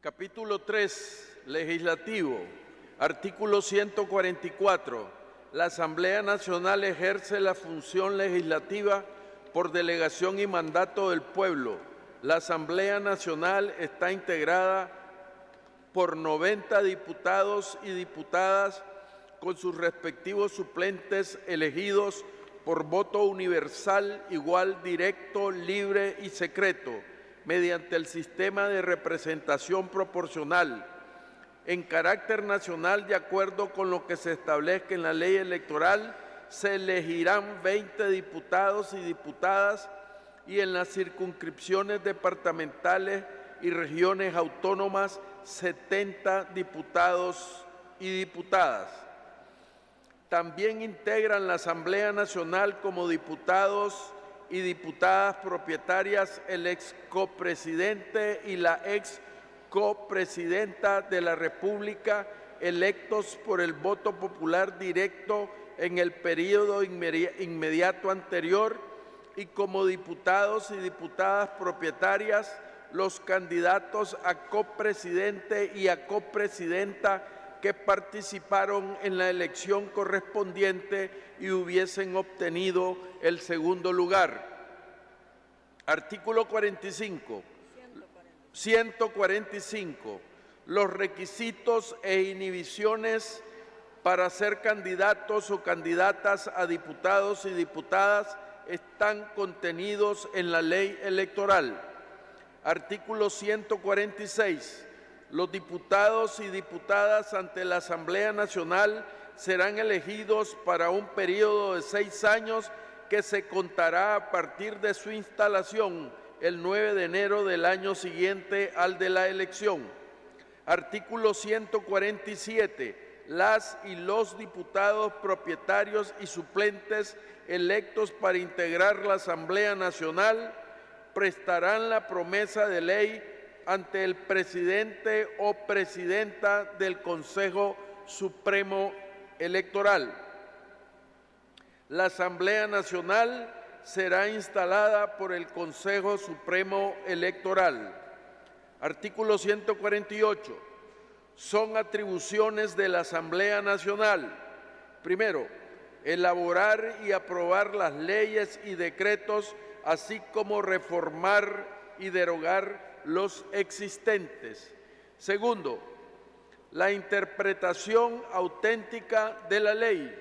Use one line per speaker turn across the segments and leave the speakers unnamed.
Capítulo 3, Legislativo. Artículo 144. La Asamblea Nacional ejerce la función legislativa por delegación y mandato del pueblo. La Asamblea Nacional está integrada por 90 diputados y diputadas con sus respectivos suplentes elegidos por voto universal, igual, directo, libre y secreto, mediante el sistema de representación proporcional, en carácter nacional, de acuerdo con lo que se establezca en la ley electoral. Se elegirán 20 diputados y diputadas, y en las circunscripciones departamentales y regiones autónomas 70 diputados y diputadas. También integran la Asamblea Nacional como diputados y diputadas propietarias el ex copresidente y la ex copresidenta de la República, electos por el voto popular directo en el período inmediato anterior, y como diputados y diputadas propietarias los candidatos a copresidente y a copresidenta que participaron en la elección correspondiente y hubiesen obtenido el segundo lugar. Artículo 145. Los requisitos e inhibiciones para ser candidatos o candidatas a diputados y diputadas están contenidos en la ley electoral. Artículo 146. Los diputados y diputadas ante la Asamblea Nacional serán elegidos para un periodo de 6 años que se contará a partir de su instalación el 9 de enero del año siguiente al de la elección. Artículo 147. Las y los diputados propietarios y suplentes electos para integrar la Asamblea Nacional prestarán la promesa de ley ante el presidente o presidenta del Consejo Supremo Electoral. La Asamblea Nacional será instalada por el Consejo Supremo Electoral. Artículo 148. Son atribuciones de la Asamblea Nacional: primero, elaborar y aprobar las leyes y decretos, así como reformar y derogar los existentes. Segundo, la interpretación auténtica de la ley.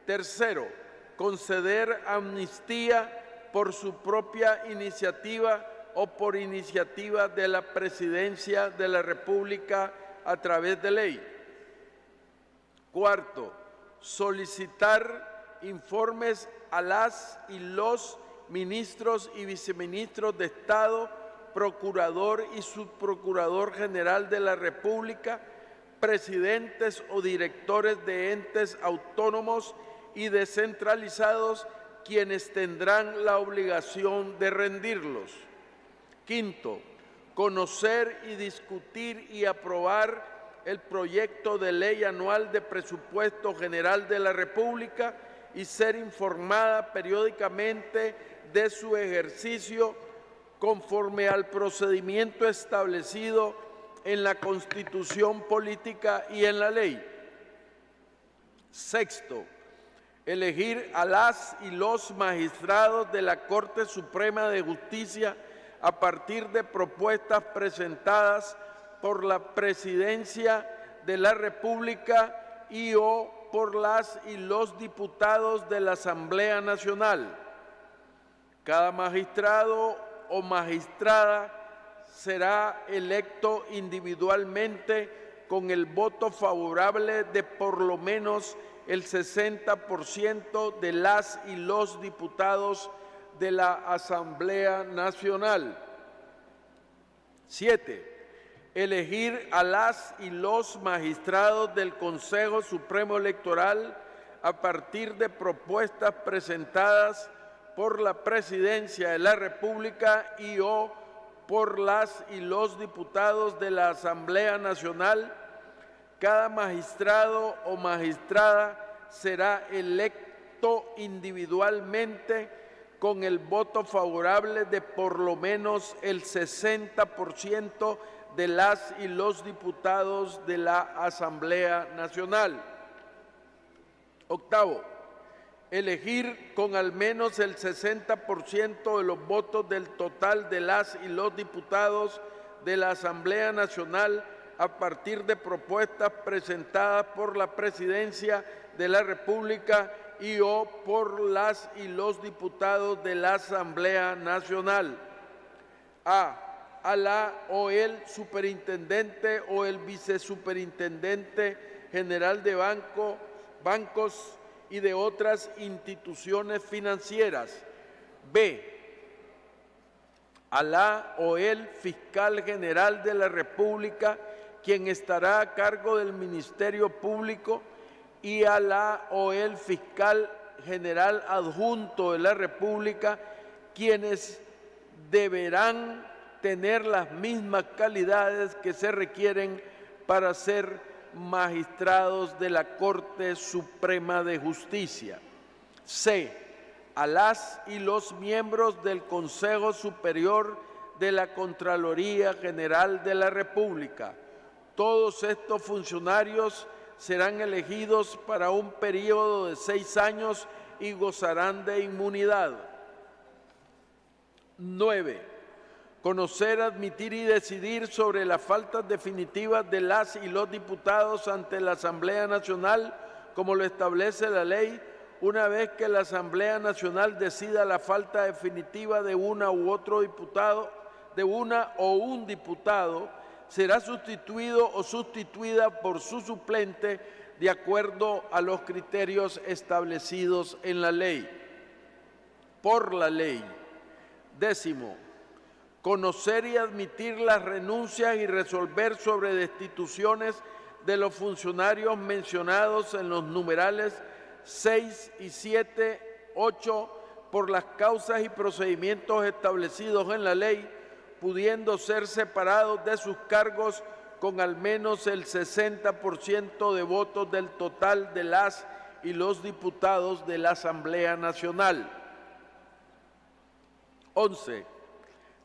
Tercero, conceder amnistía por su propia iniciativa o por iniciativa de la Presidencia de la República a través de ley. Cuarto, solicitar informes a las y los ministros y viceministros de Estado, procurador y subprocurador general de la República, presidentes o directores de entes autónomos y descentralizados, quienes tendrán la obligación de rendirlos. Quinto, conocer y discutir y aprobar el proyecto de ley anual de presupuesto general de la República y ser informada periódicamente de su ejercicio conforme al procedimiento establecido en la Constitución Política y en la ley. Sexto, elegir a las y los magistrados de la Corte Suprema de Justicia a partir de propuestas presentadas por la Presidencia de la República y o por las y los diputados de la Asamblea Nacional. Cada magistrado o magistrada será electo individualmente con el voto favorable de por lo menos el 60% de las y los diputados de la Asamblea Nacional. 7. Elegir a las y los magistrados del Consejo Supremo Electoral a partir de propuestas presentadas por la Presidencia de la República y o por las y los diputados de la Asamblea Nacional. Cada magistrado o magistrada será electo individualmente con el voto favorable de por lo menos el 60% de las y los diputados de la Asamblea Nacional. Octavo, elegir con al menos el 60% de los votos del total de las y los diputados de la Asamblea Nacional a partir de propuestas presentadas por la Presidencia de la República y o por las y los diputados de la Asamblea Nacional. A la o el superintendente o el vicesuperintendente general de bancos y de otras instituciones financieras. B, a la o el fiscal general de la República, quien estará a cargo del Ministerio Público, y a la o el fiscal general adjunto de la República, quienes deberán tener las mismas calidades que se requieren para ser magistrados de la Corte Suprema de Justicia. C, a las y los miembros del Consejo Superior de la Contraloría General de la República. Todos estos funcionarios serán elegidos para un periodo de 6 años y gozarán de inmunidad. 9. Conocer, admitir y decidir sobre las faltas definitivas de las y los diputados ante la Asamblea Nacional, como lo establece la ley, una vez que la Asamblea Nacional decida la falta definitiva de una u otro diputado, de una o un diputado, será sustituido o sustituida por su suplente de acuerdo a los criterios establecidos en la ley. Por la ley. 10. Conocer y admitir las renuncias y resolver sobre destituciones de los funcionarios mencionados en los numerales 6 y 7, 8, por las causas y procedimientos establecidos en la ley, pudiendo ser separados de sus cargos con al menos el 60% de votos del total de las y los diputados de la Asamblea Nacional. 11.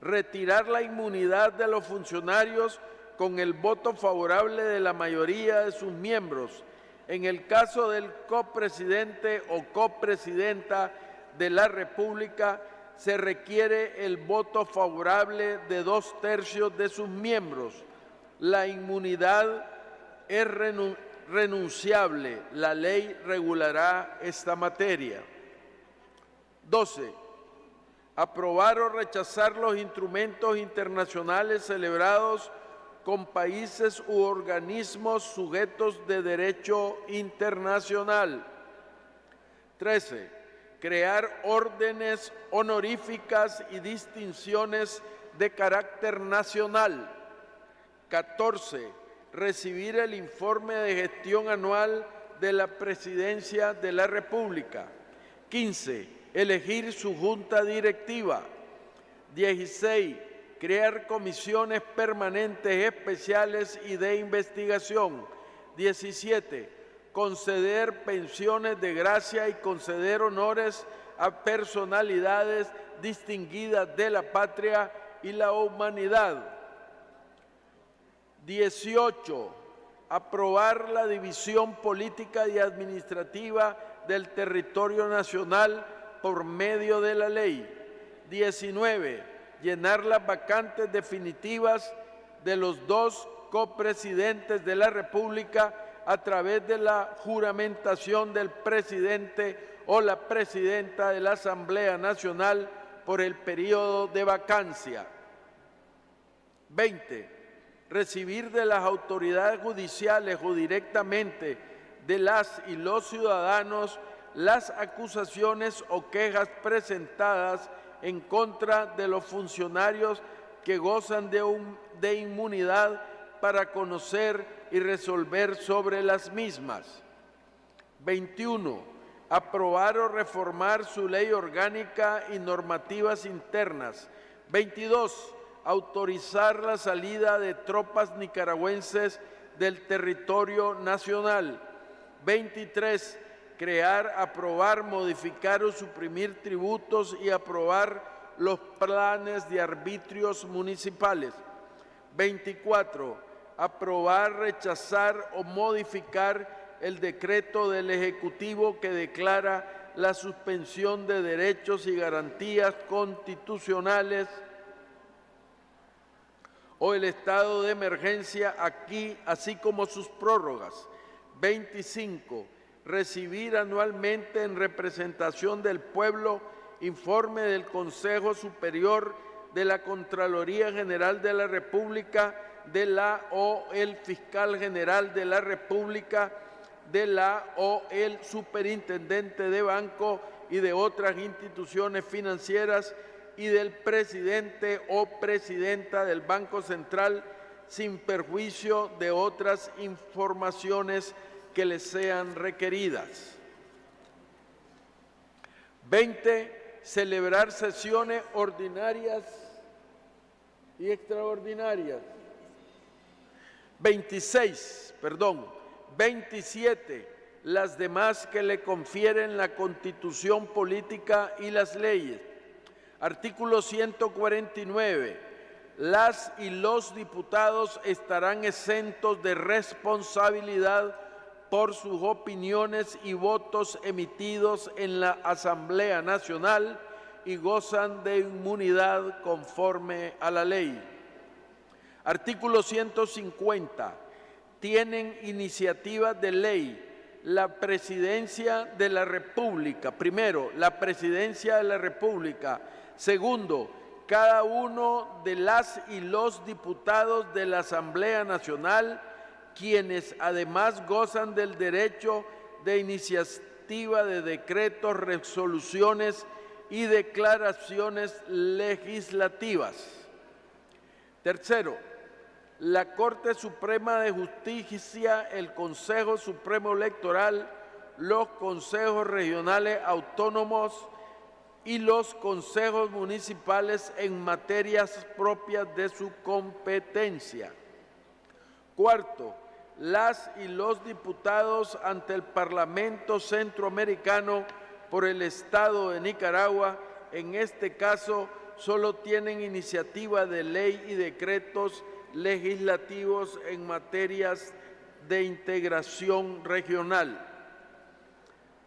Retirar la inmunidad de los funcionarios con el voto favorable de la mayoría de sus miembros. En el caso del copresidente o copresidenta de la República, se requiere el voto favorable de 2/3 de sus miembros. La inmunidad es renunciable. La ley regulará esta materia. 12. Aprobar o rechazar los instrumentos internacionales celebrados con países u organismos sujetos de derecho internacional. 13. Crear órdenes honoríficas y distinciones de carácter nacional. 14. Recibir el informe de gestión anual de la Presidencia de la República. 15. Elegir su junta directiva. 16. Crear comisiones permanentes especiales y de investigación. 17. Conceder pensiones de gracia y conceder honores a personalidades distinguidas de la patria y la humanidad. 18. Aprobar la división política y administrativa del territorio nacional por medio de la ley. 19. Llenar las vacantes definitivas de los 2 copresidentes de la República a través de la juramentación del presidente o la presidenta de la Asamblea Nacional por el periodo de vacancia. 20. Recibir de las autoridades judiciales o directamente de las y los ciudadanos las acusaciones o quejas presentadas en contra de los funcionarios que gozan de inmunidad para conocer y resolver sobre las mismas. 21. Aprobar o reformar su ley orgánica y normativas internas. 22. Autorizar la salida de tropas nicaragüenses del territorio nacional. 23. Crear, aprobar, modificar o suprimir tributos y aprobar los planes de arbitrios municipales. 24. Aprobar, rechazar o modificar el decreto del Ejecutivo que declara la suspensión de derechos y garantías constitucionales o el estado de emergencia aquí, así como sus prórrogas. 25. Recibir anualmente en representación del pueblo informe del Consejo Superior de la Contraloría General de la República, de la o el Fiscal General de la República, de la o el Superintendente de Banco y de otras instituciones financieras y del presidente o presidenta del Banco Central, sin perjuicio de otras informaciones que les sean requeridas. 20. Celebrar sesiones ordinarias y extraordinarias. 27. Las demás que le confieren la Constitución política y las leyes. Artículo 149. Las y los diputados estarán exentos de responsabilidad por sus opiniones y votos emitidos en la Asamblea Nacional y gozan de inmunidad conforme a la ley. Artículo 150. Tienen iniciativa de ley la Presidencia de la República. Primero, la Presidencia de la República. Segundo, cada uno de las y los diputados de la Asamblea Nacional, quienes además gozan del derecho de iniciativa de decretos, resoluciones y declaraciones legislativas. Tercero, la Corte Suprema de Justicia, el Consejo Supremo Electoral, los consejos regionales autónomos y los consejos municipales en materias propias de su competencia. Cuarto, las y los diputados ante el Parlamento Centroamericano por el Estado de Nicaragua, en este caso, solo tienen iniciativa de ley y decretos legislativos en materias de integración regional.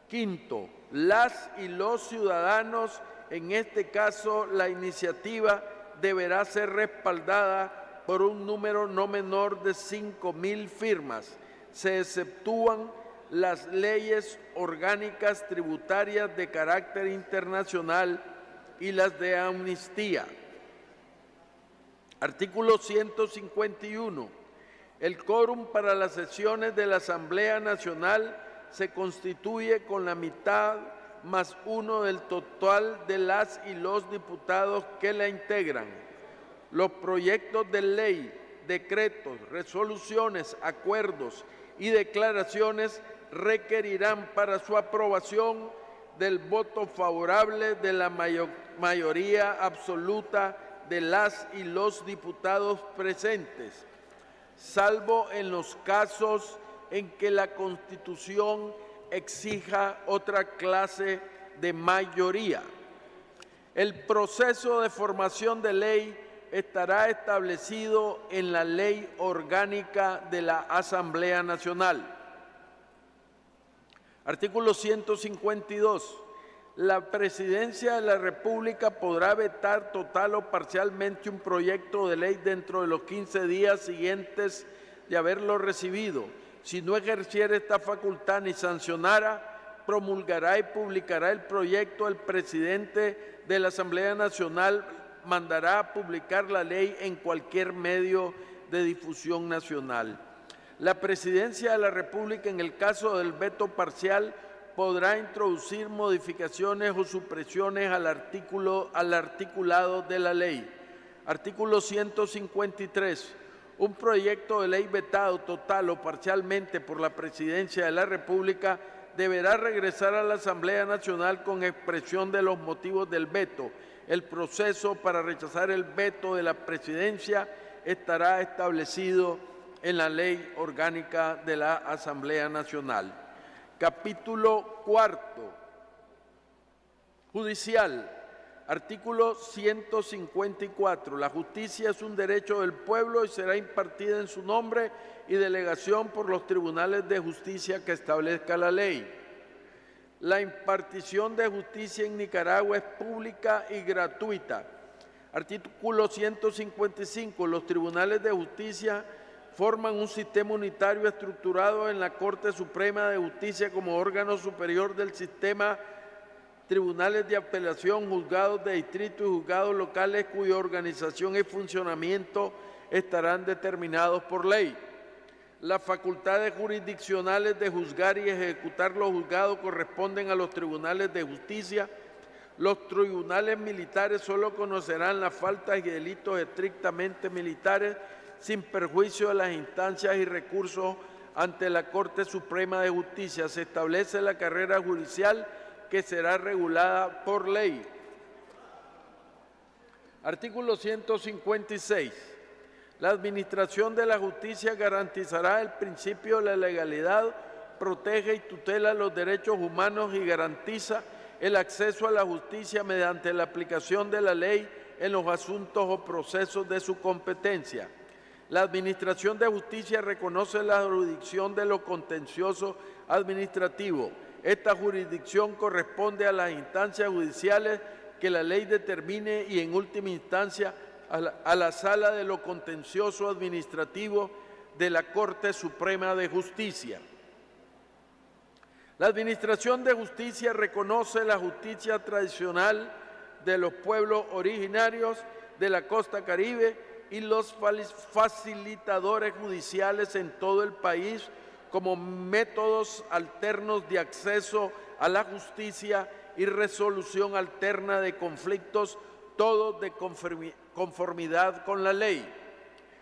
Quinto, las y los ciudadanos, en este caso la iniciativa deberá ser respaldada por un número no menor de 5.000 firmas. Se exceptúan las leyes orgánicas tributarias de carácter internacional y las de amnistía. Artículo 151. El quórum para las sesiones de la Asamblea Nacional se constituye con la mitad más uno del total de las y los diputados que la integran. Los proyectos de ley, decretos, resoluciones, acuerdos y declaraciones requerirán para su aprobación del voto favorable de la mayoría absoluta de las y los diputados presentes, salvo en los casos en que la Constitución exija otra clase de mayoría. El proceso de formación de ley estará establecido en la Ley Orgánica de la Asamblea Nacional. Artículo 152. La Presidencia de la República podrá vetar total o parcialmente un proyecto de ley dentro de los 15 días siguientes de haberlo recibido. Si no ejerciera esta facultad ni sancionara, promulgará y publicará el proyecto. El presidente de la Asamblea Nacional mandará a publicar la ley en cualquier medio de difusión nacional. La Presidencia de la República, en el caso del veto parcial, podrá introducir modificaciones o supresiones al articulado de la ley. Artículo 153. Un proyecto de ley vetado total o parcialmente por la Presidencia de la República deberá regresar a la Asamblea Nacional con expresión de los motivos del veto. El proceso para rechazar el veto de la Presidencia estará establecido en la Ley Orgánica de la Asamblea Nacional. Capítulo cuarto. Judicial. Artículo 154. La justicia es un derecho del pueblo y será impartida en su nombre y delegación por los tribunales de justicia que establezca la ley. La impartición de justicia en Nicaragua es pública y gratuita. Artículo 155. Los tribunales de justicia forman un sistema unitario estructurado en la Corte Suprema de Justicia como órgano superior del sistema tribunales de apelación, juzgados de distrito y juzgados locales cuya organización y funcionamiento estarán determinados por ley. Las facultades jurisdiccionales de juzgar y ejecutar los juzgados corresponden a los tribunales de justicia. Los tribunales militares solo conocerán las faltas y delitos estrictamente militares sin perjuicio de las instancias y recursos ante la Corte Suprema de Justicia. Se establece la carrera judicial que será regulada por ley. Artículo 156. La administración de la justicia garantizará el principio de la legalidad, protege y tutela los derechos humanos y garantiza el acceso a la justicia mediante la aplicación de la ley en los asuntos o procesos de su competencia. La administración de justicia reconoce la jurisdicción de lo contencioso administrativo. Esta jurisdicción corresponde a las instancias judiciales que la ley determine y en última instancia a la Sala de lo Contencioso Administrativo de la Corte Suprema de Justicia. La Administración de Justicia reconoce la justicia tradicional de los pueblos originarios de la costa caribe y los facilitadores judiciales en todo el país como métodos alternos de acceso a la justicia y resolución alterna de conflictos, todos de conformidad con la ley.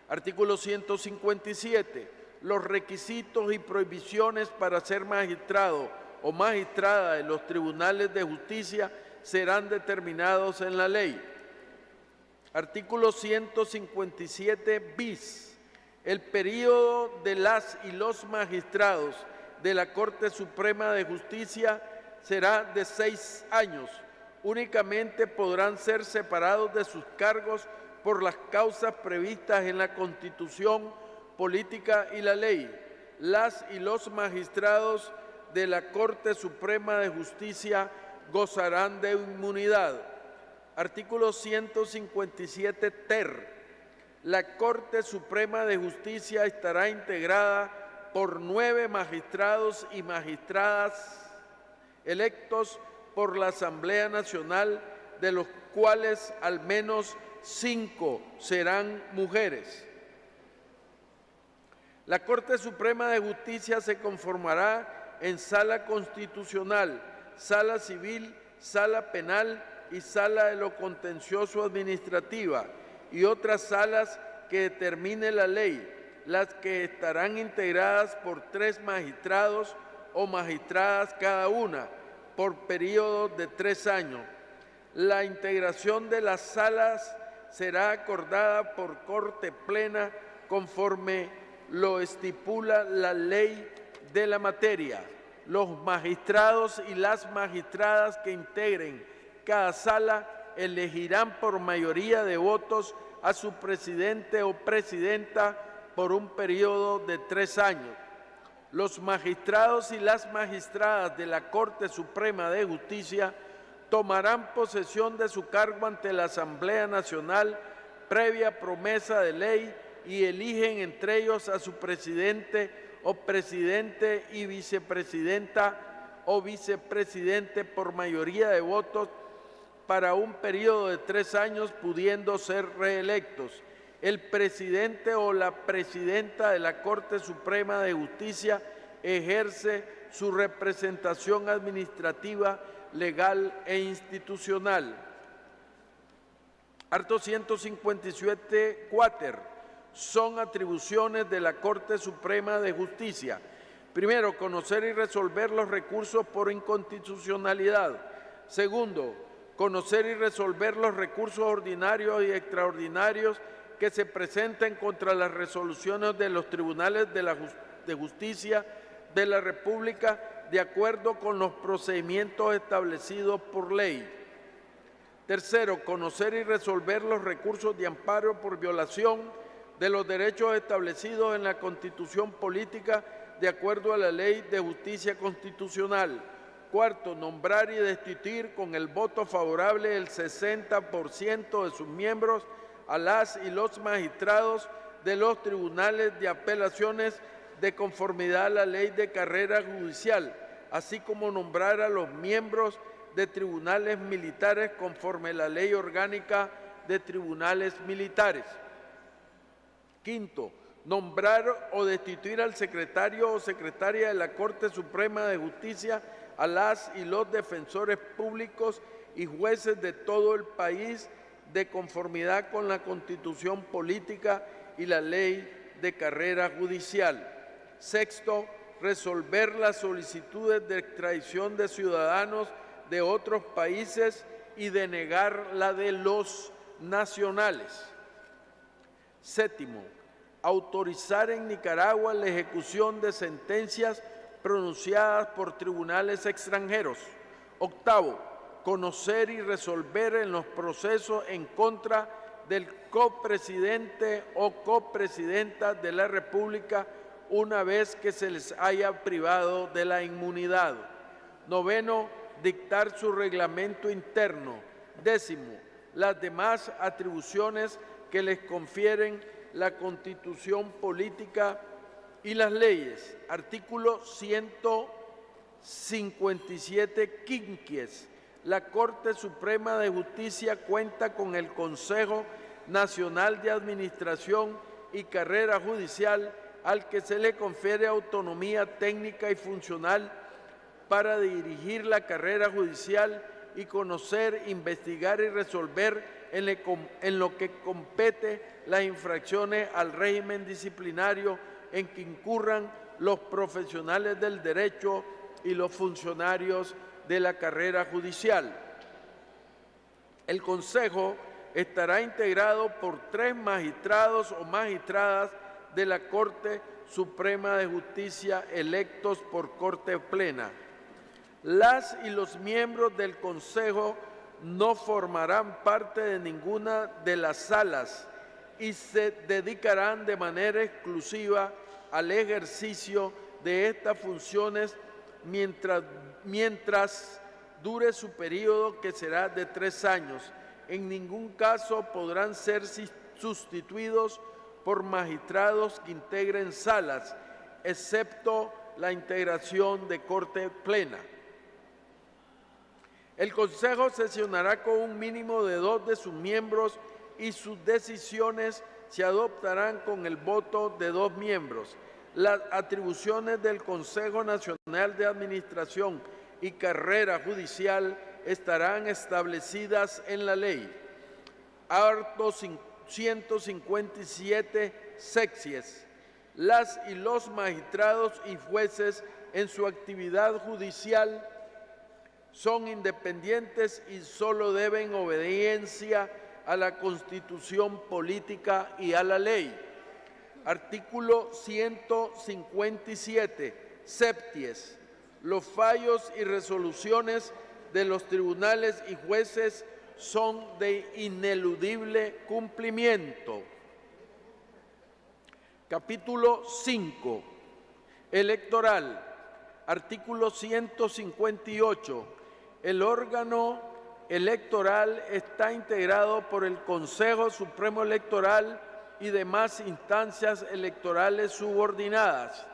Artículo 157. Los requisitos y prohibiciones para ser magistrado o magistrada en los tribunales de justicia serán determinados en la ley. Artículo 157 bis. El período de las y los magistrados de la Corte Suprema de Justicia será de 6 años. Únicamente podrán ser separados de sus cargos por las causas previstas en la Constitución política y la ley. Las y los magistrados de la Corte Suprema de Justicia gozarán de inmunidad. Artículo 157 ter. La Corte Suprema de Justicia estará integrada por 9 magistrados y magistradas electos por la Asamblea Nacional, de los cuales al menos 5 serán mujeres. La Corte Suprema de Justicia se conformará en Sala Constitucional, Sala Civil, Sala Penal y Sala de lo Contencioso Administrativa y otras salas que determine la ley, las que estarán integradas por 3 magistrados o magistradas cada una, por periodo de 3 años. La integración de las salas será acordada por Corte Plena conforme lo estipula la ley de la materia. Los magistrados y las magistradas que integren cada sala elegirán por mayoría de votos a su presidente o presidenta por un periodo de 3 años. Los magistrados y las magistradas de la Corte Suprema de Justicia tomarán posesión de su cargo ante la Asamblea Nacional previa promesa de ley y eligen entre ellos a su presidente o presidente y vicepresidenta o vicepresidente por mayoría de votos para un periodo de 3 años, pudiendo ser reelectos. El presidente o la presidenta de la Corte Suprema de Justicia ejerce su representación administrativa, legal e institucional. Artículo 157 cuater. Son atribuciones de la Corte Suprema de Justicia. Primero, conocer y resolver los recursos por inconstitucionalidad. Segundo, conocer y resolver los recursos ordinarios y extraordinarios que se presenten contra las resoluciones de los tribunales de justicia de la República de acuerdo con los procedimientos establecidos por ley. Tercero, conocer y resolver los recursos de amparo por violación de los derechos establecidos en la Constitución Política de acuerdo a la Ley de Justicia Constitucional. Cuarto, nombrar y destituir con el voto favorable del 60% de sus miembros a las y los magistrados de los tribunales de apelaciones de conformidad a la Ley de Carrera Judicial, así como nombrar a los miembros de tribunales militares conforme a la Ley Orgánica de Tribunales Militares. Quinto, nombrar o destituir al secretario o secretaria de la Corte Suprema de Justicia, a las y los defensores públicos y jueces de todo el país de conformidad con la Constitución Política y la Ley de Carrera Judicial. Sexto, resolver las solicitudes de extradición de ciudadanos de otros países y denegar la de los nacionales. Séptimo, autorizar en Nicaragua la ejecución de sentencias pronunciadas por tribunales extranjeros. Octavo, conocer y resolver en los procesos en contra del copresidente o copresidenta de la República una vez que se les haya privado de la inmunidad. Noveno, dictar su reglamento interno. Décimo, las demás atribuciones que les confieren la Constitución Política y las leyes. Artículo 157 quinquies. La Corte Suprema de Justicia cuenta con el Consejo Nacional de Administración y Carrera Judicial, al que se le confiere autonomía técnica y funcional para dirigir la carrera judicial y conocer, investigar y resolver en lo que compete las infracciones al régimen disciplinario en que incurran los profesionales del derecho y los funcionarios de la carrera judicial. El Consejo estará integrado por 3 magistrados o magistradas de la Corte Suprema de Justicia electos por Corte Plena. Las y los miembros del Consejo no formarán parte de ninguna de las salas y se dedicarán de manera exclusiva al ejercicio de estas funciones mientras dure su periodo, que será de 3 años. En ningún caso podrán ser sustituidos por magistrados que integren salas, excepto la integración de Corte Plena. El Consejo sesionará con un mínimo de 2 de sus miembros y sus decisiones se adoptarán con el voto de 2 miembros. Las atribuciones del Consejo Nacional de Administración y Carrera Judicial estarán establecidas en la ley. Artículo 157 sexies. Las y los magistrados y jueces en su actividad judicial son independientes y solo deben obediencia a la Constitución Política y a la ley. Artículo 157 septies. Los fallos y resoluciones de los tribunales y jueces son de ineludible cumplimiento. Capítulo 5. Electoral. Artículo 158. El órgano electoral está integrado por el Consejo Supremo Electoral y demás instancias electorales subordinadas.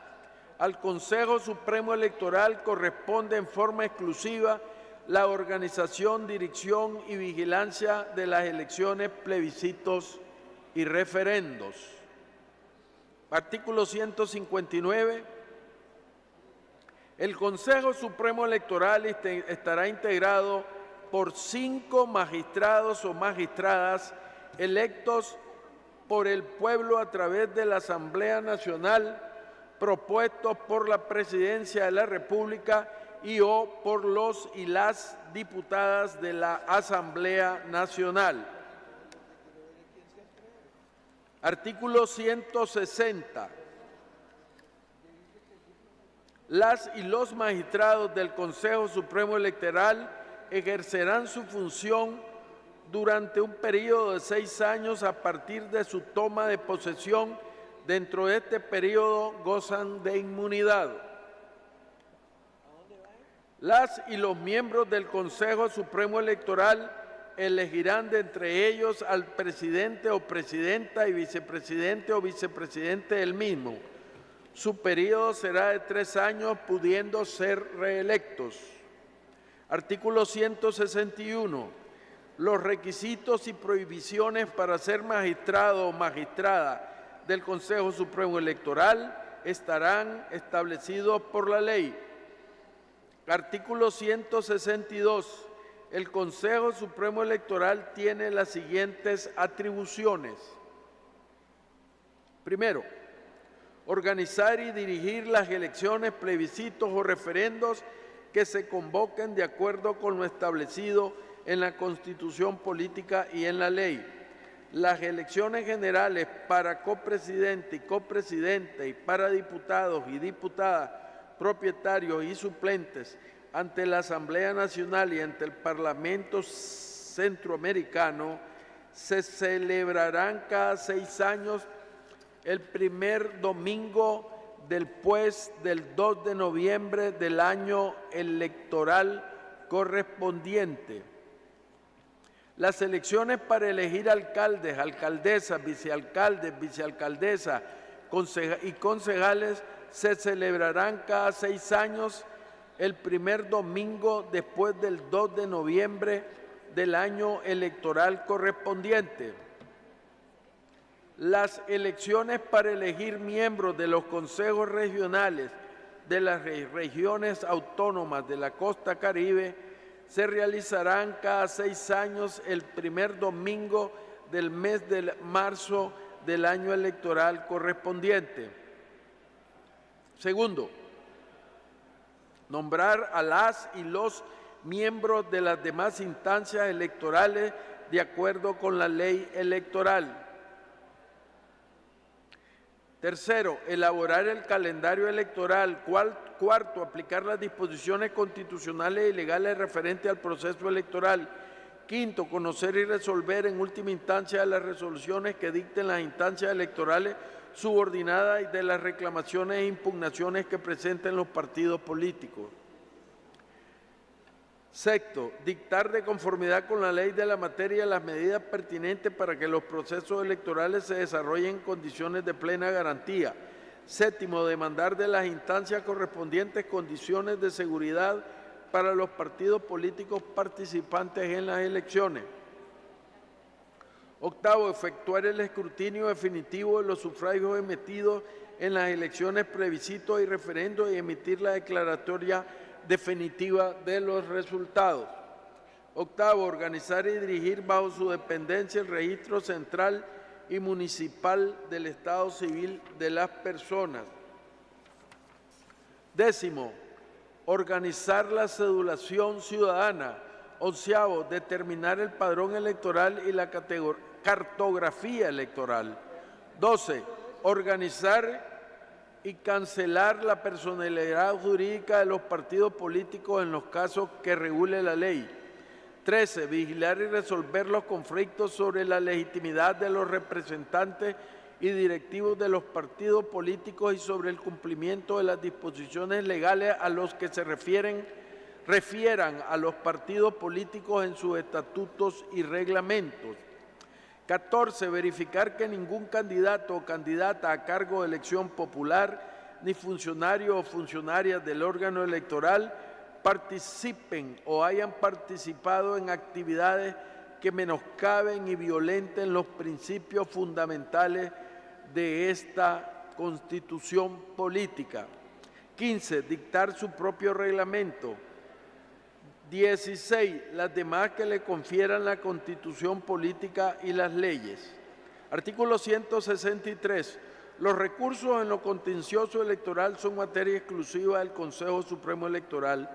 Al Consejo Supremo Electoral corresponde en forma exclusiva la organización, dirección y vigilancia de las elecciones, plebiscitos y referendos. Artículo 159. El Consejo Supremo Electoral estará integrado por 5 magistrados o magistradas electos por el pueblo a través de la Asamblea Nacional, propuestos por la Presidencia de la República y o por los y las diputadas de la Asamblea Nacional. Artículo 160. Las y los magistrados del Consejo Supremo Electoral ejercerán su función durante un periodo de 6 años a partir de su toma de posesión. Dentro de este periodo gozan de inmunidad. Las y los miembros del Consejo Supremo Electoral elegirán de entre ellos al presidente o presidenta y vicepresidente o vicepresidente del mismo. Su periodo será de 3 años, pudiendo ser reelectos. Artículo 161. Los requisitos y prohibiciones para ser magistrado o magistrada del Consejo Supremo Electoral estarán establecidos por la ley. Artículo 162. El Consejo Supremo Electoral tiene las siguientes atribuciones. Primero, organizar y dirigir las elecciones, plebiscitos o referendos que se convoquen de acuerdo con lo establecido en la Constitución Política y en la ley. Las elecciones generales para copresidente y copresidente y para diputados y diputadas, propietarios y suplentes ante la Asamblea Nacional y ante el Parlamento Centroamericano se celebrarán cada 6 años el primer domingo después del 2 de noviembre del año electoral correspondiente. Las elecciones para elegir alcaldes, alcaldesas, vicealcaldes, vicealcaldesas y concejales se celebrarán cada 6 años el primer domingo después del 2 de noviembre del año electoral correspondiente. Las elecciones para elegir miembros de los consejos regionales de las regiones autónomas de la costa caribe se realizarán cada 6 años el primer domingo del mes de marzo del año electoral correspondiente. Segundo, nombrar a las y los miembros de las demás instancias electorales de acuerdo con la ley electoral. Tercero, elaborar el calendario electoral. Cuarto, aplicar las disposiciones constitucionales y legales referentes al proceso electoral. Quinto, conocer y resolver en última instancia las resoluciones que dicten las instancias electorales subordinadas y de las reclamaciones e impugnaciones que presenten los partidos políticos. Sexto, dictar de conformidad con la ley de la materia las medidas pertinentes para que los procesos electorales se desarrollen en condiciones de plena garantía. Séptimo, demandar de las instancias correspondientes condiciones de seguridad para los partidos políticos participantes en las elecciones. Octavo, efectuar el escrutinio definitivo de los sufragios emitidos en las elecciones, plebiscitos y referendos y emitir la declaratoria definitiva de los resultados. Octavo, organizar y dirigir bajo su dependencia el registro central y municipal del estado civil de las personas. Décimo, organizar la cedulación ciudadana. Onceavo, determinar el padrón electoral y la cartografía electoral. 12, organizar y cancelar la personalidad jurídica de los partidos políticos en los casos que regule la ley. 13, vigilar y resolver los conflictos sobre la legitimidad de los representantes y directivos de los partidos políticos y sobre el cumplimiento de las disposiciones legales a los que se refieran a los partidos políticos en sus estatutos y reglamentos. 14, verificar que ningún candidato o candidata a cargo de elección popular, ni funcionario o funcionaria del órgano electoral participen o hayan participado en actividades que menoscaben y violenten los principios fundamentales de esta Constitución política. 15, dictar su propio reglamento. 16, las demás que le confieran la Constitución política y las leyes. Artículo 163. Los recursos en lo contencioso electoral son materia exclusiva del Consejo Supremo Electoral.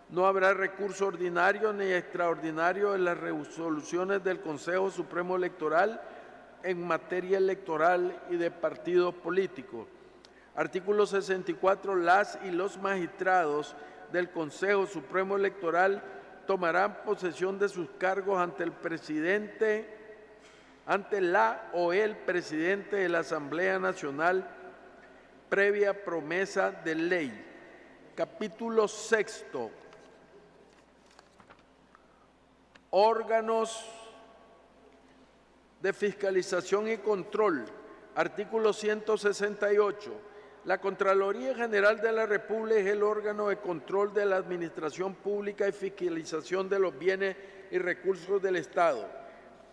No habrá recurso ordinario ni extraordinario en las resoluciones del Consejo Supremo Electoral en materia electoral y de partidos políticos. Artículo 64. Las y los magistrados del Consejo Supremo Electoral tomarán posesión de sus cargos ante la o el presidente de la Asamblea Nacional, previa promesa de ley. Capítulo sexto. Órganos de fiscalización y control. Artículo 168. La Contraloría General de la República es el órgano de control de la administración pública y fiscalización de los bienes y recursos del Estado.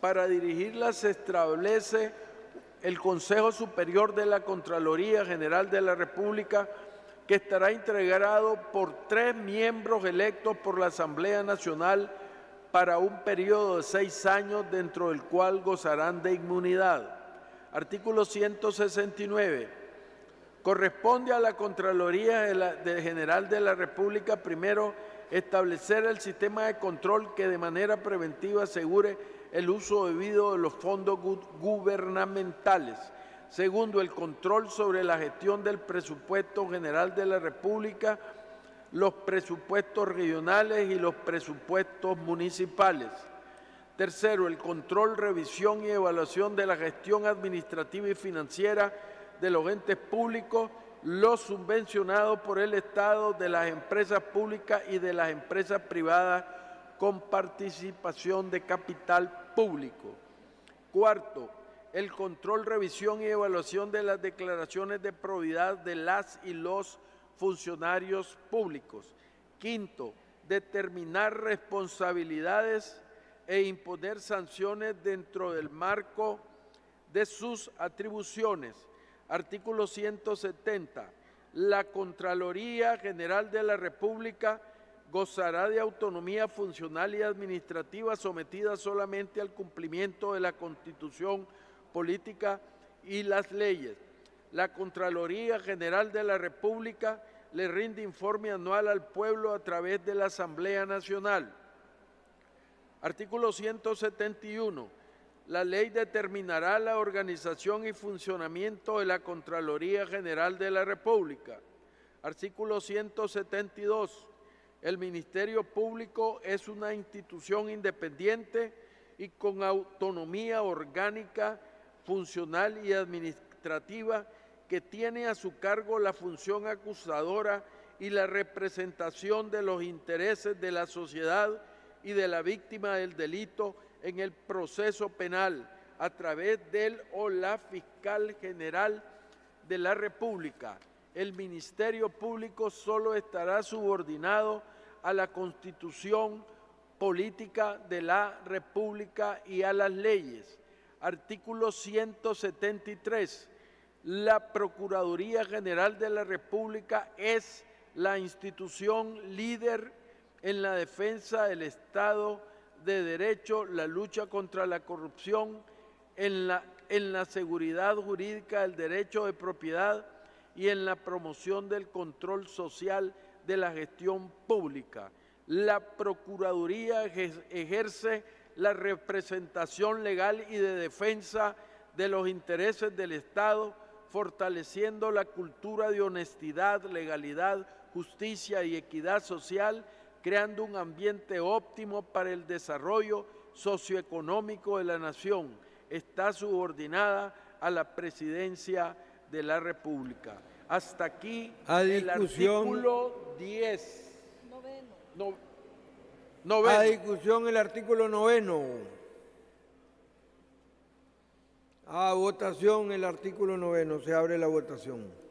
Para dirigirla se establece el Consejo Superior de la Contraloría General de la República, que estará integrado por 3 miembros electos por la Asamblea Nacional para un periodo de 6 años, dentro del cual gozarán de inmunidad. Artículo 169. Corresponde a la Contraloría General de la República, primero, establecer el sistema de control que de manera preventiva asegure el uso debido de los fondos gubernamentales. Segundo, el control sobre la gestión del presupuesto general de la República, los presupuestos regionales y los presupuestos municipales. Tercero, el control, revisión y evaluación de la gestión administrativa y financiera de los entes públicos, los subvencionados por el Estado, de las empresas públicas y de las empresas privadas con participación de capital público. Cuarto, el control, revisión y evaluación de las declaraciones de probidad de las y los funcionarios públicos. Quinto, determinar responsabilidades e imponer sanciones dentro del marco de sus atribuciones. Artículo 170. La Contraloría General de la República gozará de autonomía funcional y administrativa, sometida solamente al cumplimiento de la Constitución política y las leyes. La Contraloría General de la República le rinde informe anual al pueblo a través de la Asamblea Nacional. Artículo 171. La ley determinará la organización y funcionamiento de la Contraloría General de la República. Artículo 172. El Ministerio Público es una institución independiente y con autonomía orgánica, funcional y administrativa, que tiene a su cargo la función acusadora y la representación de los intereses de la sociedad y de la víctima del delito en el proceso penal, a través del o la Fiscal General de la República. El Ministerio Público solo estará subordinado a la Constitución política de la República y a las leyes. Artículo 173. La Procuraduría General de la República es la institución líder en la defensa del Estado de Derecho, la lucha contra la corrupción, en la seguridad jurídica del derecho de propiedad y en la promoción del control social de la gestión pública. La Procuraduría ejerce la representación legal y de defensa de los intereses del Estado, fortaleciendo la cultura de honestidad, legalidad, justicia y equidad social, creando un ambiente óptimo para el desarrollo socioeconómico de la nación. Está subordinada a la Presidencia de la República. Hasta aquí el artículo 10. Noveno.
A discusión el artículo 9. A votación el artículo 9. Se abre la votación.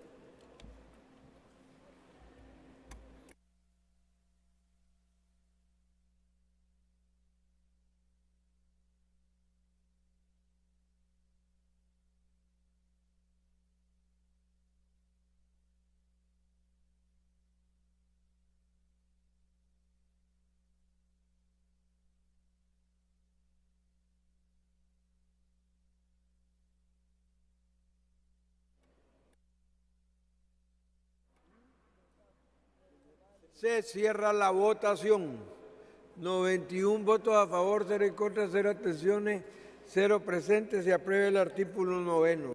Se cierra la votación. 91 votos a favor, 0 en contra, 0 abstenciones, 0 presentes. Se aprueba el artículo 9.